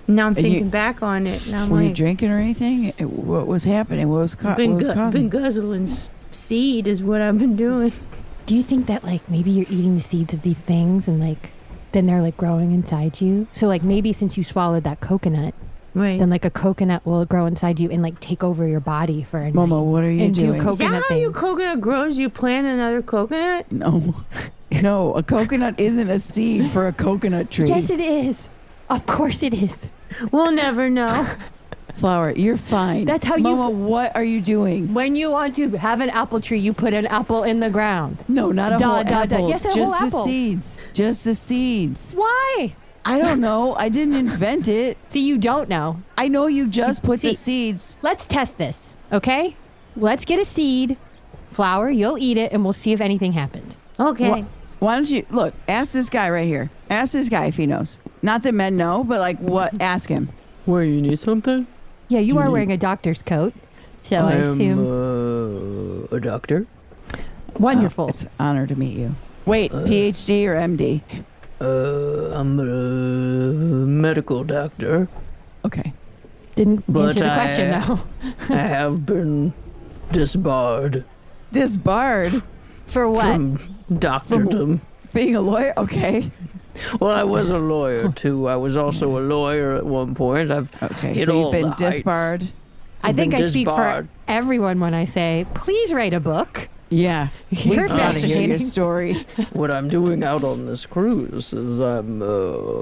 [SPEAKER 3] Now I'm thinking back on it, and I'm
[SPEAKER 4] Were you
[SPEAKER 3] like,
[SPEAKER 4] drinking or anything? What was happening? What was
[SPEAKER 3] been
[SPEAKER 4] causing?
[SPEAKER 3] guzzling seed is what I've been doing.
[SPEAKER 2] Do you think that, like, maybe you're eating the seeds of these things and, like, then they're, like, growing inside you? So, like, maybe since you swallowed that coconut,
[SPEAKER 3] Right.
[SPEAKER 2] then, like, a coconut will grow inside you and, like, take over your body for a
[SPEAKER 4] Momo,
[SPEAKER 2] night.
[SPEAKER 4] what are you
[SPEAKER 2] and
[SPEAKER 4] doing?
[SPEAKER 2] do
[SPEAKER 3] Is that
[SPEAKER 2] coconut
[SPEAKER 3] how your
[SPEAKER 2] things.
[SPEAKER 3] coconut grows? You plant another coconut?
[SPEAKER 4] No. No, a coconut isn't a seed for a coconut tree.
[SPEAKER 2] Yes, it is. Of course it is.
[SPEAKER 3] We'll never know.
[SPEAKER 4] Flower, you're fine.
[SPEAKER 2] That's how you-
[SPEAKER 4] Momo, what are you doing?
[SPEAKER 2] When you want to have an apple tree, you put an apple in the ground.
[SPEAKER 4] No, not a whole apple.
[SPEAKER 2] Yes, a
[SPEAKER 4] just
[SPEAKER 2] whole
[SPEAKER 4] the
[SPEAKER 2] apple.
[SPEAKER 4] seeds. Just the seeds.
[SPEAKER 2] Why?
[SPEAKER 4] I don't know. I didn't invent it.
[SPEAKER 2] See, you don't know.
[SPEAKER 4] I know you just put the
[SPEAKER 2] See-
[SPEAKER 4] seeds.
[SPEAKER 2] Let's test this, okay? Let's get a seed. Flower, you'll eat it, and we'll see if anything happens.
[SPEAKER 3] Okay.
[SPEAKER 4] Why don't you look? Ask this guy right here. Ask this guy if he knows. Not that men know, but like what? Ask him.
[SPEAKER 6] Where, you need something?
[SPEAKER 2] Yeah, you are wearing a doctor's coat, so I assume.
[SPEAKER 6] am a doctor.
[SPEAKER 2] Wonderful.
[SPEAKER 4] It's an honor to meet you. Wait, PhD or MD?
[SPEAKER 6] I'm a medical doctor.
[SPEAKER 4] Okay.
[SPEAKER 2] Didn't
[SPEAKER 6] but
[SPEAKER 2] answer the question, though.
[SPEAKER 6] I have been disbarred
[SPEAKER 4] Disbarred.
[SPEAKER 2] For what?
[SPEAKER 6] from doctordom.
[SPEAKER 4] Being a lawyer. Okay.
[SPEAKER 6] Well, I was a lawyer too. I was also a lawyer at one point. I've
[SPEAKER 4] Okay.
[SPEAKER 6] hit
[SPEAKER 4] So
[SPEAKER 6] all
[SPEAKER 4] you've been
[SPEAKER 6] the heights.
[SPEAKER 4] disbarred.
[SPEAKER 2] I think
[SPEAKER 6] been
[SPEAKER 2] I speak for
[SPEAKER 6] disbarred.
[SPEAKER 2] everyone when I say, please write a book.
[SPEAKER 4] Yeah.
[SPEAKER 2] You're
[SPEAKER 4] we gotta hear your
[SPEAKER 2] fascinating.
[SPEAKER 4] story.
[SPEAKER 6] What I'm doing out on this cruise is I'm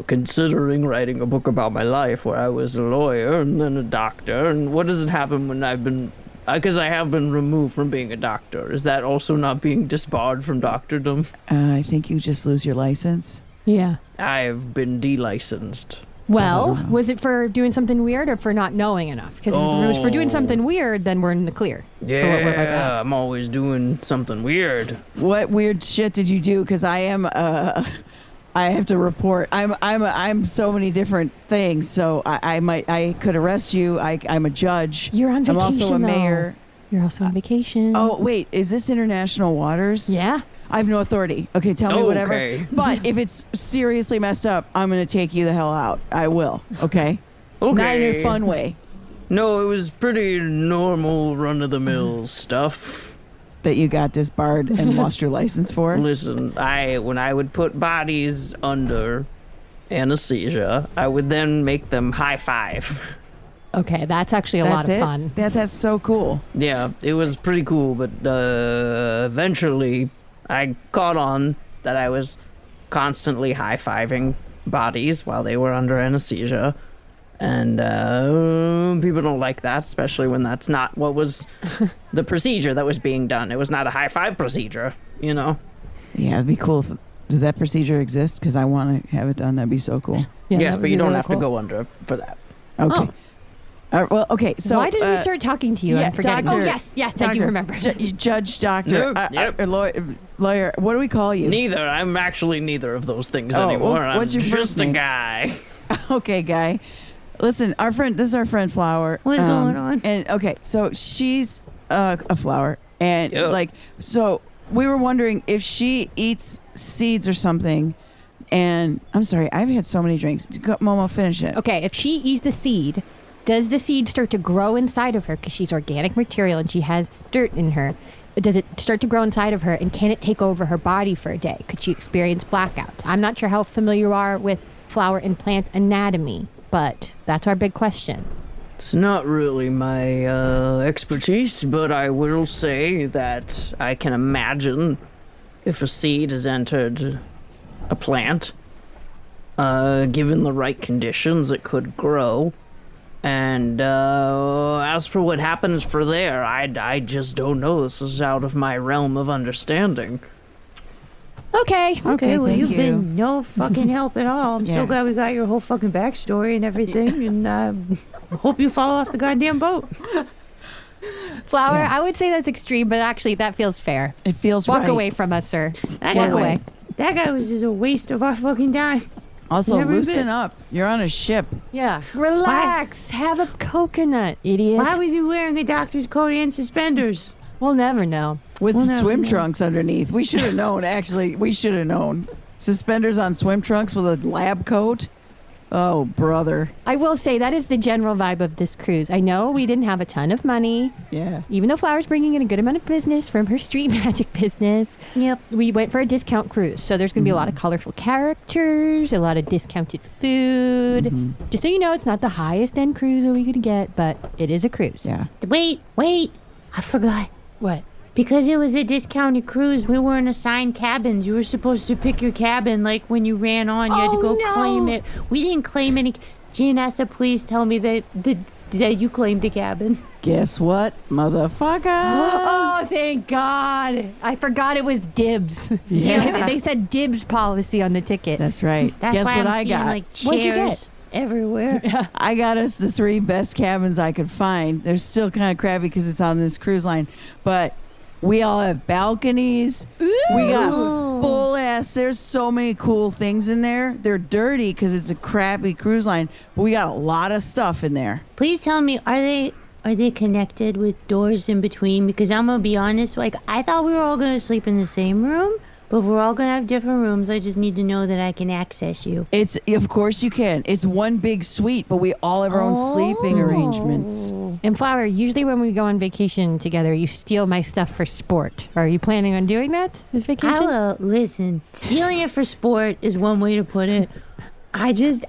[SPEAKER 6] considering writing a book about my life where I was a lawyer and then a doctor. And what does it happen when I've been... Because I have been removed from being a doctor. Is that also not being disbarred from doctordom?
[SPEAKER 4] I think you just lose your license.
[SPEAKER 2] Yeah.
[SPEAKER 6] I've been delicensed.
[SPEAKER 2] Well, was it for doing something weird or for not knowing enough? Because if it was for doing something weird, then we're in the clear. For what we're about to
[SPEAKER 6] Yeah,
[SPEAKER 2] ask.
[SPEAKER 6] I'm always doing something weird.
[SPEAKER 4] What weird shit did you do? Because I am. I have to report. I'm so many different things. So I could arrest you. I'm a judge.
[SPEAKER 2] You're on vacation,
[SPEAKER 4] I'm also a
[SPEAKER 2] though.
[SPEAKER 4] mayor.
[SPEAKER 2] You're also on vacation.
[SPEAKER 4] Oh wait, is this international waters?
[SPEAKER 2] Yeah.
[SPEAKER 4] I have no authority. Okay, tell me whatever.
[SPEAKER 6] Okay.
[SPEAKER 4] But if it's seriously messed up, I'm gonna take you the hell out. I will. Okay.
[SPEAKER 6] Okay.
[SPEAKER 4] Not in a fun way.
[SPEAKER 6] No, it was pretty normal, run-of-the-mill stuff.
[SPEAKER 4] That you got disbarred and lost your license for.
[SPEAKER 6] Listen, when I would put bodies under anesthesia, I would then make them high five.
[SPEAKER 2] Okay, that's actually a lot of fun.
[SPEAKER 4] That's so cool.
[SPEAKER 6] Yeah, it was pretty cool, but eventually I caught on that I was constantly high-fiving bodies while they were under anesthesia. And people don't like that, especially when that's not what was the procedure that was being done. It was not a high-five procedure, you know?
[SPEAKER 4] Yeah, it'd be cool. Does that procedure exist? Because I want to have it done. That'd be so cool.
[SPEAKER 2] Yeah,
[SPEAKER 6] Yes,
[SPEAKER 2] that
[SPEAKER 6] but
[SPEAKER 2] would
[SPEAKER 6] you
[SPEAKER 2] be
[SPEAKER 6] don't
[SPEAKER 2] really
[SPEAKER 6] have to
[SPEAKER 2] cool.
[SPEAKER 6] go under for that.
[SPEAKER 4] Okay. Well, okay. So
[SPEAKER 2] why did we start talking to you?
[SPEAKER 4] yeah,
[SPEAKER 2] I'm forgetting.
[SPEAKER 4] doctor-
[SPEAKER 2] Oh, yes, I do
[SPEAKER 4] Doctor,
[SPEAKER 2] remember.
[SPEAKER 4] Judge, doctor,
[SPEAKER 6] Yep.
[SPEAKER 4] lawyer. What do we call you?
[SPEAKER 6] Neither. I'm actually neither of those things
[SPEAKER 4] Oh,
[SPEAKER 6] anymore.
[SPEAKER 4] well, what's
[SPEAKER 6] I'm
[SPEAKER 4] your
[SPEAKER 6] just
[SPEAKER 4] first
[SPEAKER 6] a
[SPEAKER 4] name?
[SPEAKER 6] guy.
[SPEAKER 4] Okay, guy. Listen, this is our friend Flower.
[SPEAKER 3] What is going on?
[SPEAKER 4] And okay, so she's a flower, and
[SPEAKER 6] Yep.
[SPEAKER 4] so we were wondering if she eats seeds or something. And I'm sorry, I've had so many drinks. Momo, finish it.
[SPEAKER 2] Okay, if she eats the seed, does the seed start to grow inside of her because she's organic material and she has dirt in her? Does it start to grow inside of her, and can it take over her body for a day? Could she experience blackouts? I'm not sure how familiar you are with flower and plant anatomy, but that's our big question.
[SPEAKER 6] It's not really my expertise, but I will say that I can imagine if a seed has entered a plant, given the right conditions, it could grow. And as for what happens for there, I just don't know. This is out of my realm of understanding.
[SPEAKER 2] Okay.
[SPEAKER 3] Okay, well,
[SPEAKER 4] thank
[SPEAKER 3] you've
[SPEAKER 4] you.
[SPEAKER 3] been no fucking help at all. I'm
[SPEAKER 4] Yeah.
[SPEAKER 3] so glad we got your whole fucking backstory and everything, and hope you fall off the goddamn boat.
[SPEAKER 2] Flower,
[SPEAKER 4] Yeah.
[SPEAKER 2] I would say that's extreme, but actually that feels fair.
[SPEAKER 4] It feels
[SPEAKER 2] Walk
[SPEAKER 4] right.
[SPEAKER 2] away from us, sir.
[SPEAKER 3] That
[SPEAKER 2] Walk
[SPEAKER 3] guy-
[SPEAKER 2] away.
[SPEAKER 3] That guy was just a waste of our fucking time.
[SPEAKER 4] Also,
[SPEAKER 3] Every
[SPEAKER 4] loosen
[SPEAKER 3] bit.
[SPEAKER 4] up. You're on a ship.
[SPEAKER 2] Yeah. Relax. Have a coconut, idiot.
[SPEAKER 3] Why was he wearing a doctor's coat and suspenders?
[SPEAKER 2] We'll never know.
[SPEAKER 4] With
[SPEAKER 3] Well, no,
[SPEAKER 4] swim
[SPEAKER 3] no.
[SPEAKER 4] trunks underneath. We should have known, actually. We should have known. Suspenders on swim trunks with a lab coat? Oh, brother.
[SPEAKER 2] I will say that is the general vibe of this cruise. I know we didn't have a ton of money,
[SPEAKER 4] Yeah.
[SPEAKER 2] even though Flower's bringing in a good amount of business from her street magic business.
[SPEAKER 3] Yep.
[SPEAKER 2] We went for a discount cruise, so there's going to be a lot of colorful characters, a lot of discounted food. Just so you know, it's not the highest end cruise that we could get, but it is a cruise.
[SPEAKER 4] Yeah.
[SPEAKER 3] Wait. I forgot.
[SPEAKER 2] What?
[SPEAKER 3] Because it was a discounted cruise, we weren't assigned cabins. You were supposed to pick your cabin, like when you ran on, you had to
[SPEAKER 2] Oh,
[SPEAKER 3] go
[SPEAKER 2] no.
[SPEAKER 3] claim it. We didn't claim any. Gianessa, please tell me that you claimed a cabin.
[SPEAKER 4] Guess what, motherfuckers?
[SPEAKER 2] Oh, thank God. I forgot it was dibs.
[SPEAKER 4] Yeah.
[SPEAKER 2] They said dibs policy on the ticket.
[SPEAKER 4] That's right.
[SPEAKER 3] That's
[SPEAKER 4] Guess
[SPEAKER 3] why
[SPEAKER 4] what
[SPEAKER 3] I'm
[SPEAKER 4] I
[SPEAKER 3] seeing
[SPEAKER 4] got?
[SPEAKER 3] like
[SPEAKER 2] What'd you
[SPEAKER 3] chairs everywhere.
[SPEAKER 4] I got us the 3 best cabins I could find. They're still kind of crappy because it's on this cruise line, but we all have balconies. We got full ass. There's so many cool things in there. They're dirty because it's a crappy cruise line, but we got a lot of stuff in there.
[SPEAKER 3] Please tell me, are they connected with doors in between? Because I'm gonna be honest, like I thought we were all gonna sleep in the same room, but we're all gonna have different rooms. I just need to know that I can access you.
[SPEAKER 4] It's of course you can. It's one big suite, but we all have our own sleeping arrangements.
[SPEAKER 2] And Flower, usually when we go on vacation together, you steal my stuff for sport. Are you planning on doing that this vacation?
[SPEAKER 3] Listen, stealing it for sport is one way to put it. I just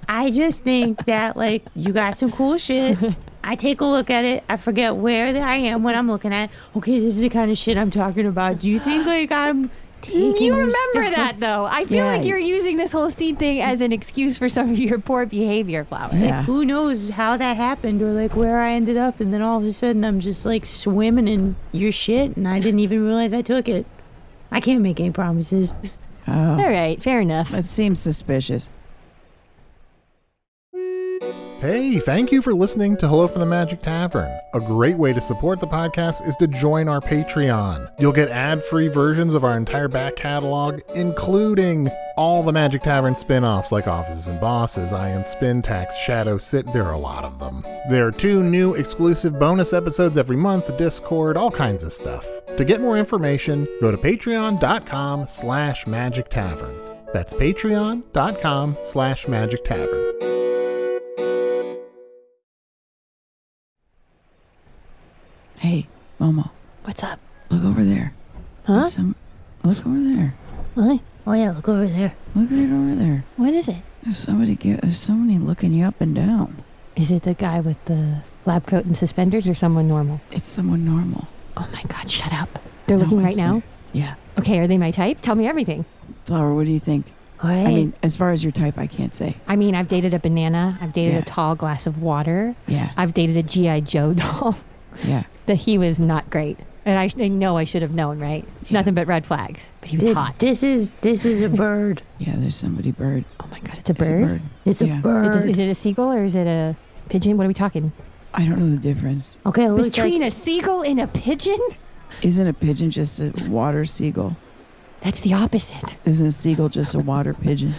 [SPEAKER 3] think that like you got some cool shit. I take a look at it. I forget where I am when I'm looking at it. Okay, this is the kind of shit I'm talking about. Do you think like I'm taking
[SPEAKER 2] You
[SPEAKER 3] your
[SPEAKER 2] remember
[SPEAKER 3] stuff?
[SPEAKER 2] that, though. I feel
[SPEAKER 4] Yeah.
[SPEAKER 2] like you're using this whole seed thing as an excuse for some of your poor behavior, Flower.
[SPEAKER 4] Yeah.
[SPEAKER 3] Who knows how that happened or like where I ended up, and then all of a sudden I'm just like swimming in your shit and I didn't even realize I took it. I can't make any promises.
[SPEAKER 2] All right, fair enough.
[SPEAKER 4] That seems suspicious.
[SPEAKER 7] Hey, thank you for listening to Hello from the Magic Tavern. A great way to support the podcast is to join our Patreon. You'll get ad-free versions of our entire back catalog, including all the Magic Tavern spin-offs like Offices and Bosses, I Am Spin Tax, Shadow Sit, there are a lot of them. There are 2 new exclusive bonus episodes every month, Discord, all kinds of stuff. To get more information, go to patreon.com/Magic Tavern. That's patreon.com/Magic Tavern.
[SPEAKER 4] Hey, Momo,
[SPEAKER 2] What's up?
[SPEAKER 4] look over there.
[SPEAKER 3] Huh?
[SPEAKER 4] Look over there.
[SPEAKER 3] What? Oh yeah, look over there.
[SPEAKER 4] Look right over there.
[SPEAKER 2] What is it?
[SPEAKER 4] There's somebody looking you up and down.
[SPEAKER 2] Is it the guy with the lab coat and suspenders or someone normal?
[SPEAKER 4] It's someone normal.
[SPEAKER 2] Oh my God, shut up. They're
[SPEAKER 4] No,
[SPEAKER 2] looking
[SPEAKER 4] I
[SPEAKER 2] right now?
[SPEAKER 4] swear. Yeah.
[SPEAKER 2] Okay, are they my type? Tell me everything.
[SPEAKER 4] Flower, what do you think?
[SPEAKER 3] All right.
[SPEAKER 4] I mean, as far as your type, I can't say.
[SPEAKER 2] I mean, I've dated a banana. I've dated
[SPEAKER 4] Yeah.
[SPEAKER 2] a tall glass of water.
[SPEAKER 4] Yeah.
[SPEAKER 2] I've dated a G.I. Joe doll.
[SPEAKER 4] Yeah.
[SPEAKER 2] That he was not great. And I know I should have known, right?
[SPEAKER 4] Yeah.
[SPEAKER 2] Nothing but red flags. But he was hot.
[SPEAKER 3] This is a bird.
[SPEAKER 2] Mm-hmm.
[SPEAKER 3] Oh
[SPEAKER 4] Yeah, there's somebody bird.
[SPEAKER 2] Oh my God, it's a
[SPEAKER 4] It's a
[SPEAKER 2] bird?
[SPEAKER 4] bird.
[SPEAKER 3] It's
[SPEAKER 4] Yeah.
[SPEAKER 3] a bird.
[SPEAKER 2] Is it a seagull or is it a pigeon? What are we talking?
[SPEAKER 4] I don't know the difference.
[SPEAKER 3] Okay, it looks
[SPEAKER 2] Between
[SPEAKER 3] like
[SPEAKER 2] a seagull and a pigeon?
[SPEAKER 4] Isn't a pigeon just a water seagull?
[SPEAKER 2] That's the opposite.
[SPEAKER 4] Isn't a seagull just a water pigeon?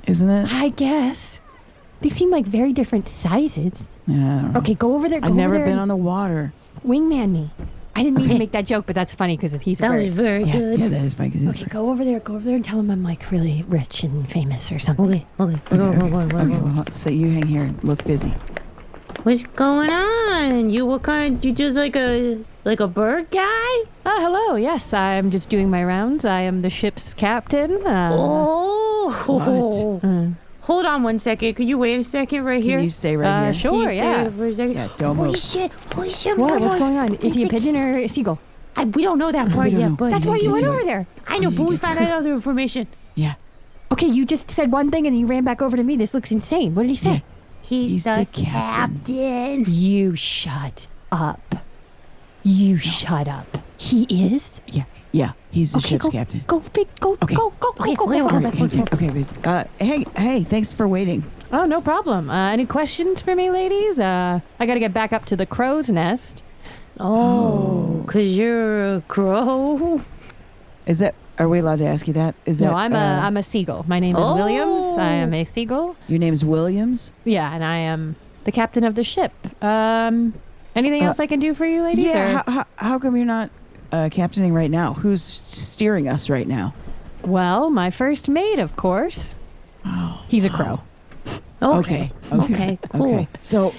[SPEAKER 4] Isn't it?
[SPEAKER 2] I guess. They seem like very different sizes.
[SPEAKER 4] Yeah, I don't know.
[SPEAKER 2] Okay, go over there. Go
[SPEAKER 4] I've never
[SPEAKER 2] over there
[SPEAKER 4] been
[SPEAKER 2] and
[SPEAKER 4] on the water.
[SPEAKER 2] wingman me. I didn't mean to
[SPEAKER 3] Okay.
[SPEAKER 2] make that joke, but that's funny because he's a
[SPEAKER 3] that
[SPEAKER 2] bird.
[SPEAKER 3] was very
[SPEAKER 4] Yeah,
[SPEAKER 3] good.
[SPEAKER 4] yeah, that is fine. 'Cause
[SPEAKER 2] Okay, go over there and tell him I'm like really rich and famous or something.
[SPEAKER 3] Okay.
[SPEAKER 4] Okay, well, so you hang here and look busy.
[SPEAKER 3] What's going on? You just like a bird guy?
[SPEAKER 2] Hello. Yes, I'm just doing my rounds. I am the ship's captain.
[SPEAKER 3] Hold on one second. Could you wait a second right here?
[SPEAKER 4] Can you stay right here?
[SPEAKER 2] Sure,
[SPEAKER 3] Can you stay
[SPEAKER 2] yeah.
[SPEAKER 3] for a second?
[SPEAKER 4] Yeah, don't
[SPEAKER 3] Holy
[SPEAKER 4] move.
[SPEAKER 3] shit!
[SPEAKER 2] What?
[SPEAKER 3] Momo,
[SPEAKER 2] What's going on? Is he a
[SPEAKER 3] it's
[SPEAKER 2] pigeon or a seagull?
[SPEAKER 3] we don't know that part
[SPEAKER 4] don't
[SPEAKER 3] yet,
[SPEAKER 4] know.
[SPEAKER 3] but
[SPEAKER 2] That's why you went
[SPEAKER 4] to
[SPEAKER 2] over
[SPEAKER 4] it.
[SPEAKER 2] there.
[SPEAKER 3] I know,
[SPEAKER 4] you
[SPEAKER 3] but we
[SPEAKER 4] get to
[SPEAKER 3] found out other information.
[SPEAKER 4] Yeah.
[SPEAKER 2] Okay, you just said one thing and you ran back over to me. This looks insane. What did he say?
[SPEAKER 3] He's
[SPEAKER 4] the captain.
[SPEAKER 2] You shut up. You shut up. He is?
[SPEAKER 4] Yeah, he's the
[SPEAKER 2] Okay,
[SPEAKER 4] ship's
[SPEAKER 2] go,
[SPEAKER 4] captain.
[SPEAKER 2] Go, big, go,
[SPEAKER 4] Okay.
[SPEAKER 2] go.
[SPEAKER 3] Okay,
[SPEAKER 2] go.
[SPEAKER 3] wait,
[SPEAKER 4] All right, hang tight. Okay, wait. Hey, thanks for waiting.
[SPEAKER 2] Oh, no problem. Any questions for me, ladies? I gotta get back up to the crow's nest.
[SPEAKER 3] Oh, 'cause you're a crow.
[SPEAKER 4] Are we allowed to ask you that? Is that
[SPEAKER 2] No, I'm a seagull. My name is Williams. I am a seagull.
[SPEAKER 4] your name's Williams?
[SPEAKER 2] Yeah, and I am the captain of the ship. Anything else I can do for you, ladies?
[SPEAKER 4] Yeah,
[SPEAKER 2] or-
[SPEAKER 4] how come you're not captaining right now? Who's steering us right now?
[SPEAKER 2] Well, my first mate, of course.
[SPEAKER 4] Oh,
[SPEAKER 2] He's a crow.
[SPEAKER 4] Okay,
[SPEAKER 3] cool.
[SPEAKER 4] Okay. So,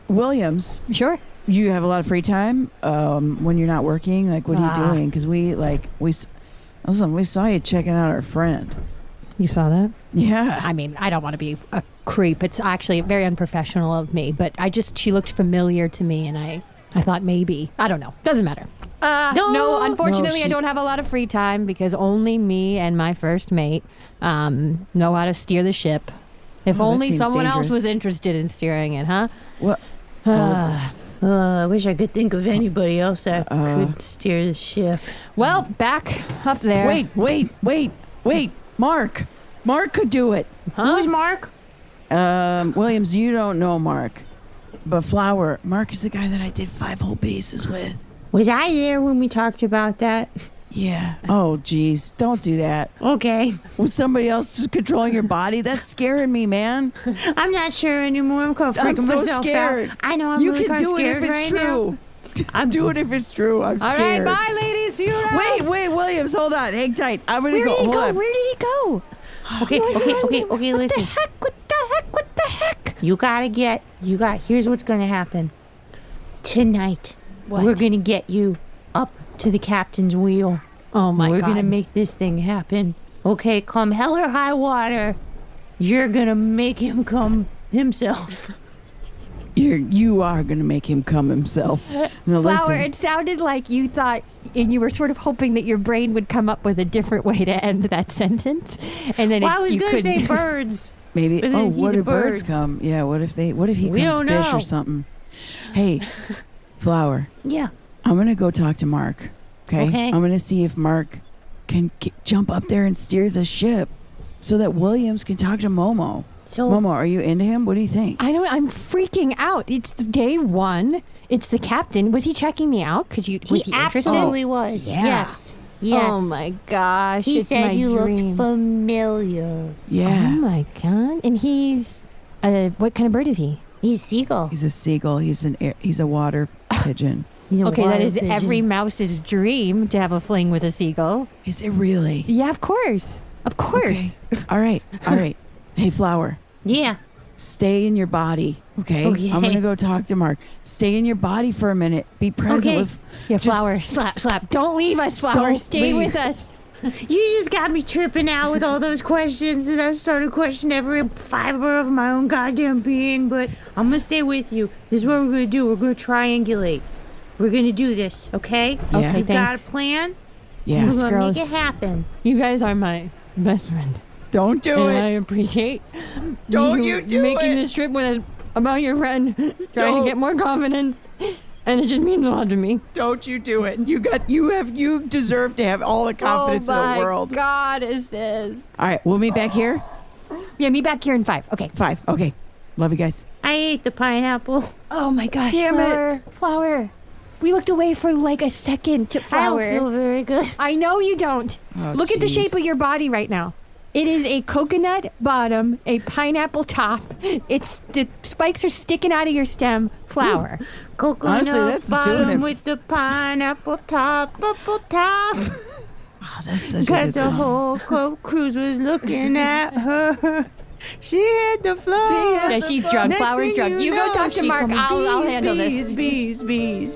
[SPEAKER 4] Williams,
[SPEAKER 2] Sure.
[SPEAKER 4] you have a lot of free time when you're not working. Like, what are you doing? Because we saw you checking out our friend.
[SPEAKER 2] You saw that?
[SPEAKER 4] Yeah.
[SPEAKER 2] I mean, I don't want to be a creep. It's actually very unprofessional of me, but she looked familiar to me, and I thought maybe. I don't know. Doesn't matter. No, unfortunately, I don't have a lot of free time because only me and my first mate know how to steer the ship. If
[SPEAKER 4] Oh, that
[SPEAKER 2] only
[SPEAKER 4] seems
[SPEAKER 2] someone else
[SPEAKER 4] dangerous.
[SPEAKER 2] was interested in steering it, huh?
[SPEAKER 4] Well,
[SPEAKER 3] I wish I could think of anybody else that could steer the ship.
[SPEAKER 2] Well, back up there.
[SPEAKER 4] wait. Mark could do it.
[SPEAKER 3] Who's Mark?
[SPEAKER 4] Williams, you don't know Mark. But Mark is the guy that I did 5 whole bases with.
[SPEAKER 3] Was I there when we talked about that?
[SPEAKER 4] Yeah. Oh, geez. Don't do that.
[SPEAKER 3] Okay.
[SPEAKER 4] Was somebody else controlling your body? That's scaring me, man.
[SPEAKER 3] I'm not sure anymore. I'm kind of freaking
[SPEAKER 4] I'm so
[SPEAKER 3] myself
[SPEAKER 4] scared.
[SPEAKER 3] out. I know. I'm
[SPEAKER 4] You
[SPEAKER 3] really
[SPEAKER 4] can
[SPEAKER 3] kind of
[SPEAKER 4] do it
[SPEAKER 3] scared
[SPEAKER 4] if it's
[SPEAKER 3] right
[SPEAKER 4] true.
[SPEAKER 3] now.
[SPEAKER 4] Do it if it's true. I'm
[SPEAKER 2] All right,
[SPEAKER 4] scared.
[SPEAKER 2] bye, ladies. See you around.
[SPEAKER 4] Wait, Williams, hold on. Hang tight. I'm going to
[SPEAKER 2] Where
[SPEAKER 4] go.
[SPEAKER 2] did he
[SPEAKER 4] Hold
[SPEAKER 2] go?
[SPEAKER 4] on.
[SPEAKER 2] Where did he go?
[SPEAKER 3] Okay. Listen.
[SPEAKER 2] What the heck?
[SPEAKER 3] Here's what's gonna happen. Tonight,
[SPEAKER 2] What?
[SPEAKER 3] we're gonna get you up to the captain's wheel.
[SPEAKER 2] Oh my
[SPEAKER 3] We're
[SPEAKER 2] God.
[SPEAKER 3] gonna make this thing happen. Okay, come hell or high water, you're gonna make him come himself.
[SPEAKER 4] You are going to make him come himself. No,
[SPEAKER 2] Flower,
[SPEAKER 4] listen.
[SPEAKER 2] it sounded like you thought, and you were sort of hoping that your brain would come up with a different way to end that sentence, and then
[SPEAKER 3] Well, I was
[SPEAKER 2] you
[SPEAKER 3] gonna
[SPEAKER 2] couldn't.
[SPEAKER 3] say birds.
[SPEAKER 4] Maybe.
[SPEAKER 3] But then
[SPEAKER 4] Oh,
[SPEAKER 3] he's
[SPEAKER 4] what
[SPEAKER 3] a
[SPEAKER 4] if birds
[SPEAKER 3] bird.
[SPEAKER 4] come? Yeah. What if he
[SPEAKER 3] We
[SPEAKER 4] comes
[SPEAKER 3] don't
[SPEAKER 4] fish
[SPEAKER 3] know.
[SPEAKER 4] or something? Hey, Flower.
[SPEAKER 3] Yeah.
[SPEAKER 4] I'm gonna go talk to Mark. Okay.
[SPEAKER 3] Okay.
[SPEAKER 4] I'm gonna see if Mark can jump up there and steer the ship, so that Williams can talk to Momo.
[SPEAKER 3] So
[SPEAKER 4] Momo, are you into him? What do you think?
[SPEAKER 2] I'm freaking out. It's day one. It's the captain. Was he checking me out? Was he interested?
[SPEAKER 3] absolutely was.
[SPEAKER 4] Yeah.
[SPEAKER 3] Yes.
[SPEAKER 2] Oh my gosh.
[SPEAKER 3] He
[SPEAKER 2] it's
[SPEAKER 3] said
[SPEAKER 2] my
[SPEAKER 3] you
[SPEAKER 2] dream.
[SPEAKER 3] looked familiar.
[SPEAKER 4] Yeah.
[SPEAKER 2] Oh my God. And he's, what kind of bird is he?
[SPEAKER 3] He's a seagull.
[SPEAKER 4] He's a seagull. He's a water pigeon.
[SPEAKER 3] He's a
[SPEAKER 2] Okay, that
[SPEAKER 3] water
[SPEAKER 2] is
[SPEAKER 3] pigeon.
[SPEAKER 2] every mouse's dream to have a fling with a seagull.
[SPEAKER 4] Is it really?
[SPEAKER 2] Yeah, of course. Of course.
[SPEAKER 4] Okay. All right. Hey, Flower.
[SPEAKER 3] Yeah.
[SPEAKER 4] Stay in your body, okay?
[SPEAKER 3] Okay.
[SPEAKER 4] I'm gonna go talk to Mark. Stay in your body for a minute. Be present
[SPEAKER 3] Okay.
[SPEAKER 4] with.
[SPEAKER 2] Yeah,
[SPEAKER 4] just-
[SPEAKER 2] Flower. Slap. Don't leave us, Flower.
[SPEAKER 4] Don't
[SPEAKER 2] Stay
[SPEAKER 4] leave.
[SPEAKER 2] with us.
[SPEAKER 3] You just got me tripping out with all those questions, and I started questioning every fiber of my own goddamn being. But I'm gonna stay with you. This is what we're gonna do. We're gonna triangulate. We're gonna do this, okay?
[SPEAKER 4] Yeah.
[SPEAKER 2] Okay,
[SPEAKER 3] We've got
[SPEAKER 2] thanks.
[SPEAKER 3] a plan.
[SPEAKER 4] Yeah.
[SPEAKER 3] We're gonna
[SPEAKER 2] girls.
[SPEAKER 3] make it happen.
[SPEAKER 2] You guys are my best friends.
[SPEAKER 4] Don't do
[SPEAKER 2] And I
[SPEAKER 4] it.
[SPEAKER 2] appreciate
[SPEAKER 4] Don't you do
[SPEAKER 2] making
[SPEAKER 4] it.
[SPEAKER 2] this trip with about your friend, trying
[SPEAKER 4] Don't.
[SPEAKER 2] to get more confidence. And it just means a lot to me.
[SPEAKER 4] Don't you do it. You deserve to have all the confidence in the world.
[SPEAKER 2] Oh my God, it says.
[SPEAKER 4] All right, we'll meet back here.
[SPEAKER 2] Yeah, meet back here in 5. Okay.
[SPEAKER 4] 5. Okay. Love you guys.
[SPEAKER 3] I ate the pineapple.
[SPEAKER 2] Oh my gosh,
[SPEAKER 4] Damn it.
[SPEAKER 2] Flower. We looked away for like a second, Flower.
[SPEAKER 3] I don't feel very good.
[SPEAKER 2] I know you don't.
[SPEAKER 4] Oh,
[SPEAKER 2] Look at the
[SPEAKER 4] jeez.
[SPEAKER 2] shape of your body right now. It is a coconut bottom, a pineapple top. It's the spikes are sticking out of your stem. Flower.
[SPEAKER 3] Coconut
[SPEAKER 4] Honestly, that's doing
[SPEAKER 3] bottom
[SPEAKER 4] it.
[SPEAKER 3] with the pineapple top, apple top.
[SPEAKER 4] Oh, that's such a
[SPEAKER 3] Got
[SPEAKER 4] good
[SPEAKER 3] the
[SPEAKER 4] song.
[SPEAKER 3] whole cruise was looking at her. She hit the floor.
[SPEAKER 2] Yeah, she's drunk.
[SPEAKER 3] Next
[SPEAKER 2] Flower's
[SPEAKER 3] thing
[SPEAKER 2] drunk. You go
[SPEAKER 3] know,
[SPEAKER 2] talk to
[SPEAKER 3] she
[SPEAKER 2] Mark.
[SPEAKER 3] coming,
[SPEAKER 2] I'll
[SPEAKER 3] bees,
[SPEAKER 2] handle
[SPEAKER 3] bees,
[SPEAKER 2] this.
[SPEAKER 3] Bees.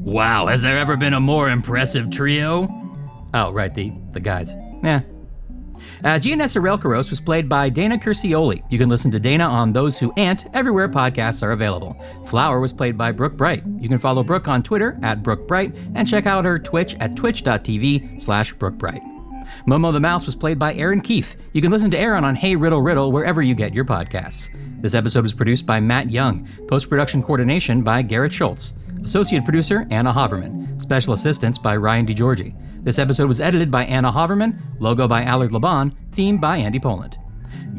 [SPEAKER 1] Wow, has there ever been a more impressive trio? Oh, right, the guys. Yeah. Gianessa Relkorus was played by Dana Quercioli. You can listen to Dana on Those Who Ant everywhere podcasts are available. Flower was played by Brooke Breit. You can follow Brooke on Twitter at Brooke Breit and check out her Twitch at twitch.tv/Brooke Breit. Momo the Mouse was played by Erin Keif. You can listen to Erin on Hey Riddle Riddle wherever you get your podcasts. This episode was produced by Matt Young. Post-production coordination by Garrett Schultz. Associate producer, Anna Havermann. Special assistance by Ryan Digiorgi. This episode was edited by Anna Havermann, logo by Allard Laban, theme by Andy Poland.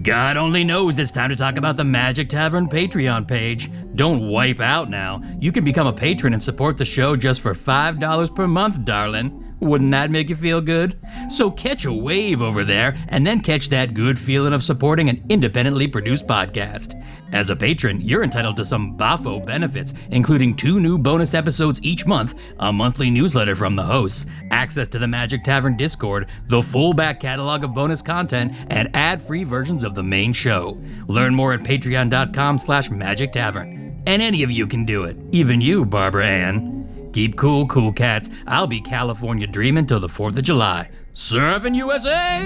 [SPEAKER 1] God only knows it's time to talk about the Magic Tavern Patreon page. Don't wipe out now. You can become a patron and support the show just for $5 per month, darling. Wouldn't that make you feel good? So catch a wave over there and then catch that good feeling of supporting an independently produced podcast. As a patron, you're entitled to some Bafo benefits, including 2 new bonus episodes each month, a monthly newsletter from the hosts, access to the Magic Tavern Discord, the full back catalog of bonus content, and ad-free versions of the main show. Learn more at patreon.com/Magic Tavern. And any of you can do it, even you, Barbara Ann. Keep cool, cool cats. I'll be California dreaming till the 4th of July. Serving USA!